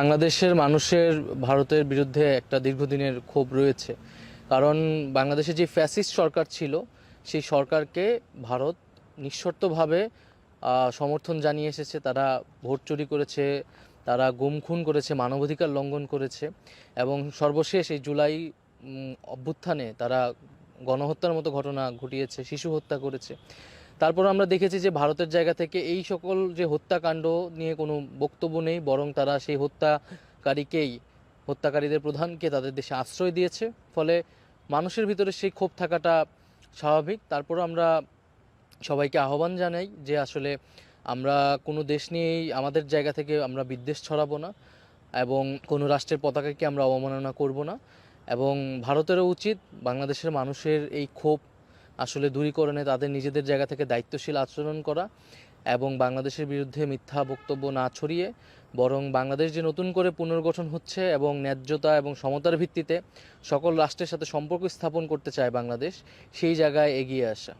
বাংলাদেশের মানুষের ভারতের বিরুদ্ধে একটা দীর্ঘদিনের ক্ষোভ রয়েছে। কারণ বাংলাদেশে যে ফ্যাসিস্ট সরকার ছিল, সেই সরকারকে ভারত নিঃশর্তভাবে সমর্থন জানিয়ে এসেছে। তারা ভোট চুরি করেছে, তারা গুম খুন করেছে, মানবাধিকার লঙ্ঘন করেছে এবং সর্বশেষ এই জুলাই অভ্যুত্থানে তারা গণহত্যার মতো ঘটনা ঘটিয়েছে, শিশু হত্যা করেছে। তারপর আমরা দেখেছি যে ভারতের জায়গা থেকে এই সকল যে হত্যাকাণ্ড নিয়ে কোনো বক্তব্য নেই, বরং তারা সেই হত্যাকারীদের প্রধানকে তাদের দেশে আশ্রয় দিয়েছে। ফলে মানুষের ভিতরে সেই ক্ষোভ থাকাটা স্বাভাবিক। তারপর আমরা সবাইকে আহ্বান জানাই যে আসলে আমরা কোনো দেশ নিয়েই আমাদের জায়গা থেকে আমরা বিদ্বেষ ছড়াবো না এবং কোনো রাষ্ট্রের পতাকাকে আমরা অবমাননা করব না। এবং ভারতেরও উচিত বাংলাদেশের মানুষের এই ক্ষোভ আসলে দূরীকরণে তাদের নিজেদের জায়গা থেকে দায়িত্বশীল আচরণ করা এবং বাংলাদেশের বিরুদ্ধে মিথ্যা বক্তব্য না ছড়িয়ে বরং বাংলাদেশ যে নতুন করে পুনর্গঠন হচ্ছে এবং ন্যায্যতা এবং সমতার ভিত্তিতে সকল রাষ্ট্রের সাথে সম্পর্ক স্থাপন করতে চায় বাংলাদেশ, সেই জায়গায় এগিয়ে আসা।